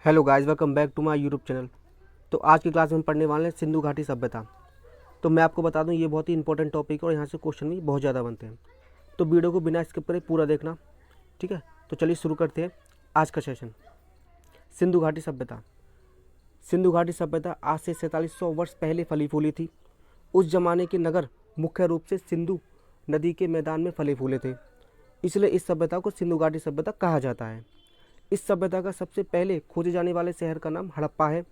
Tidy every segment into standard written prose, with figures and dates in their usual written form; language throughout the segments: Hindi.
Hello guys, welcome back to my YouTube channel. तो आज की क्लास में हम पढ़ने वाले हैं सिंधु घाटी सभ्यता। तो मैं आपको बता दूं, ये बहुत ही इंपॉर्टेंट टॉपिक है और यहाँ से क्वेश्चन भी बहुत ज़्यादा बनते हैं। तो वीडियो को बिना स्किप करे पूरा देखना, ठीक है। तो चलिए शुरू करते हैं आज का सेशन। सिंधु घाटी सभ्यता। सिंधु घाटी सभ्यता आज से 4700 वर्ष पहले फली फूली थी। उस जमाने के नगर मुख्य रूप से सिंधु नदी के मैदान में फले फूले थे, इसलिए इस सभ्यता को सिंधु घाटी सभ्यता कहा जाता है। इस सभ्यता का सबसे पहले खोजे जाने वाले शहर का नाम हड़प्पा है,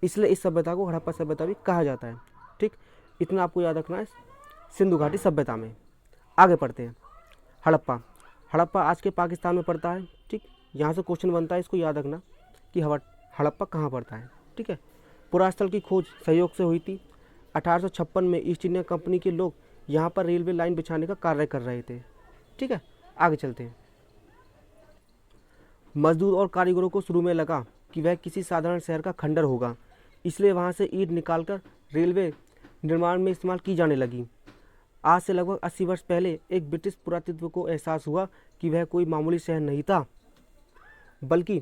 इसलिए इस सभ्यता को हड़प्पा सभ्यता भी कहा जाता है। ठीक, इतना आपको याद रखना है सिंधु घाटी सभ्यता में। आगे पढ़ते हैं। हड़प्पा। हड़प्पा आज के पाकिस्तान में पड़ता है। ठीक, यहाँ से क्वेश्चन बनता है, इसको याद रखना कि हड़प्पा कहाँ पड़ता है। ठीक है। पुरास्थल की खोज सहयोग से हुई थी। 1856 में ईस्ट इंडिया कंपनी के लोग यहाँ पर रेलवे लाइन बिछाने का कार्य कर रहे थे। ठीक है, आगे चलते हैं। मजदूर और कारीगरों को शुरू में लगा कि वह किसी साधारण शहर का खंडर होगा, इसलिए वहां से ईंट निकालकर रेलवे निर्माण में इस्तेमाल की जाने लगी। आज से लगभग 80 वर्ष पहले एक ब्रिटिश पुरातत्व को एहसास हुआ कि वह कोई मामूली शहर नहीं था, बल्कि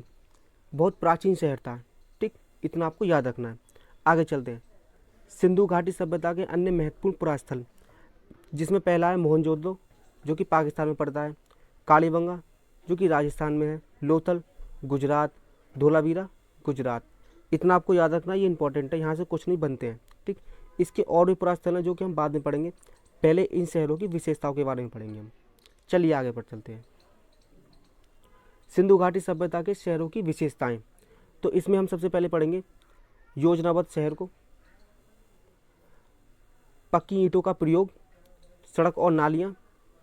बहुत प्राचीन शहर था। ठीक, इतना आपको याद रखना है। आगे चलते हैं। सिंधु घाटी सभ्यता के अन्य महत्वपूर्ण पुरास्थल, जिसमें पहला है मोहनजोदड़ो, जो कि पाकिस्तान में पड़ता है। कालीबंगा, जो कि राजस्थान में है। लोथल गुजरात। धोलावीरा गुजरात। इतना आपको याद रखना, ये इंपॉर्टेंट है, यहाँ से कुछ नहीं बनते हैं। ठीक, इसके और भी पुरास्थल हैं जो कि हम बाद में पढ़ेंगे। पहले इन शहरों की विशेषताओं के बारे में पढ़ेंगे हम। चलिए आगे बढ़ चलते हैं। सिंधु घाटी सभ्यता के शहरों की विशेषताएं। तो इसमें हम सबसे पहले पढ़ेंगे योजनाबद्ध शहर को, पक्की ईंटों का प्रयोग, सड़क और नालियाँ,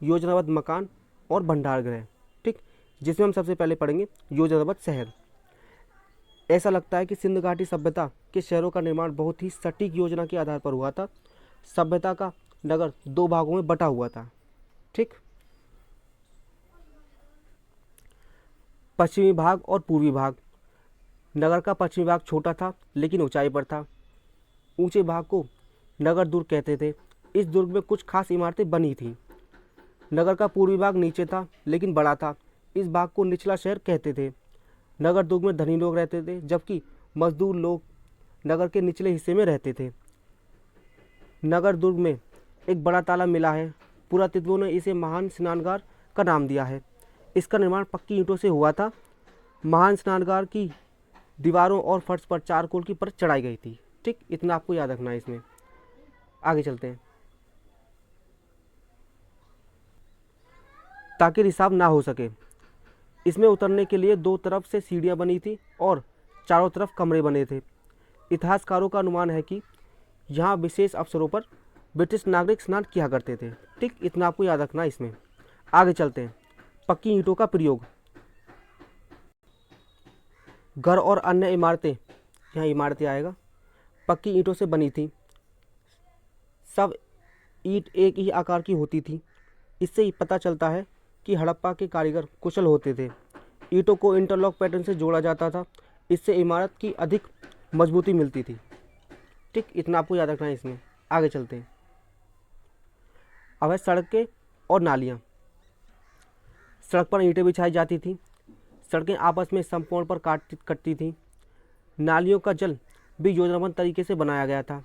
योजनाबद्ध मकान और भंडार गृह। ठीक, जिसमें हम सबसे पहले पढ़ेंगे योजनाबद्ध शहर। ऐसा लगता है कि सिंधु घाटी सभ्यता के शहरों का निर्माण बहुत ही सटीक योजना के आधार पर हुआ था। सभ्यता का नगर 2 भागों में बटा हुआ था। ठीक, पश्चिमी भाग और पूर्वी भाग। नगर का पश्चिमी भाग छोटा था लेकिन ऊंचाई पर था। ऊंचे भाग को नगर दुर्ग कहते थे। इस दुर्ग में कुछ खास इमारतें बनी थी। नगर का पूर्वी भाग नीचे था लेकिन बड़ा था। इस भाग को निचला शहर कहते थे। नगर दुर्ग में धनी लोग रहते थे, जबकि मजदूर लोग नगर के निचले हिस्से में रहते थे। नगर दुर्ग में एक बड़ा तालाब मिला है। पुरातत्वों ने इसे महान स्नानगार का नाम दिया है। इसका निर्माण पक्की ईंटों से हुआ था। महान स्नानगार की दीवारों और फर्श पर चारकोल की परत चढ़ाई गई थी। ठीक, इतना आपको याद रखना है इसमें। आगे चलते हैं। ताकि रिसाव ना हो सके, इसमें उतरने के लिए 2 तरफ से सीढ़ियां बनी थी और चारों तरफ कमरे बने थे। इतिहासकारों का अनुमान है कि यहाँ विशेष अवसरों पर ब्रिटिश नागरिक स्नान किया करते थे। ठीक, इतना आपको याद रखना है इसमें। आगे चलते हैं। पक्की ईंटों का प्रयोग। घर और अन्य इमारतें, यहाँ इमारतें आएगा, पक्की ईंटों से बनी थी। सब ईंट एक ही आकार की होती थी। इससे ही पता चलता है कि हड़प्पा के कारीगर कुशल होते थे। ईंटों को इंटरलॉक पैटर्न से जोड़ा जाता था। इससे इमारत की अधिक मजबूती मिलती थी। ठीक, इतना आपको याद रखना है इसमें। आगे चलते हैं। अब है सड़कें और नालियाँ। सड़क पर ईंटें बिछाई जाती थी। सड़कें आपस में समकोण पर कटती थी। नालियों का जल भी योजनाबद्ध तरीके से बनाया गया था।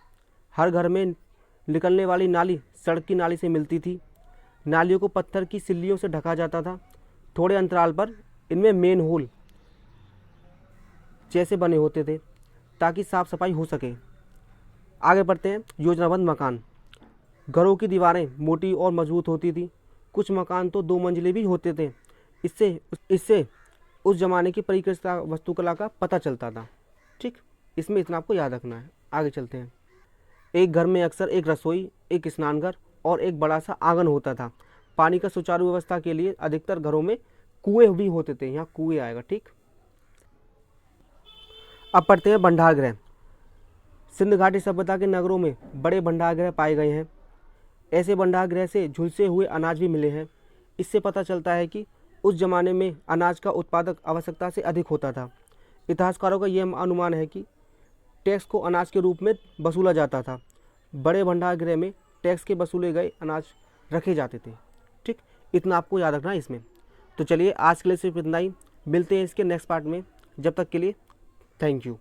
हर घर में निकलने वाली नाली सड़क की नाली से मिलती थी। नालियों को पत्थर की सिल्लियों से ढका जाता था। थोड़े अंतराल पर इनमें मेन होल जैसे बने होते थे ताकि साफ सफाई हो सके। आगे बढ़ते हैं। योजनाबद्ध मकान। घरों की दीवारें मोटी और मजबूत होती थी। कुछ मकान तो 2 मंजिले भी होते थे। इससे इससे उस जमाने की परिष्कृत वास्तुकला का पता चलता था। ठीक, इसमें इतना आपको याद रखना है। आगे चलते हैं। एक घर में अक्सर एक रसोई, एक स्नानघर और एक बड़ा सा आंगन होता था। पानी का सुचारू व्यवस्था के लिए अधिकतर घरों में कुएं भी होते थे। यहाँ कुएं आएगा। ठीक, अब पढ़ते हैं भंडार गृह। सिंधु घाटी सभ्यता के नगरों में बड़े भंडार गृह पाए गए हैं। ऐसे भंडार गृह से झुलसे हुए अनाज भी मिले हैं। इससे पता चलता है कि उस जमाने में अनाज का उत्पादक आवश्यकता से अधिक होता था। इतिहासकारों का यह अनुमान है कि टैक्स को अनाज के रूप में वसूला जाता था। बड़े भंडार गृह में टैक्स के वसूले गए अनाज रखे जाते थे। ठीक, इतना आपको याद रखना है इसमें। तो चलिए आज के लिए सिर्फ इतना ही। मिलते हैं इसके नेक्स्ट पार्ट में। जब तक के लिए थैंक यू।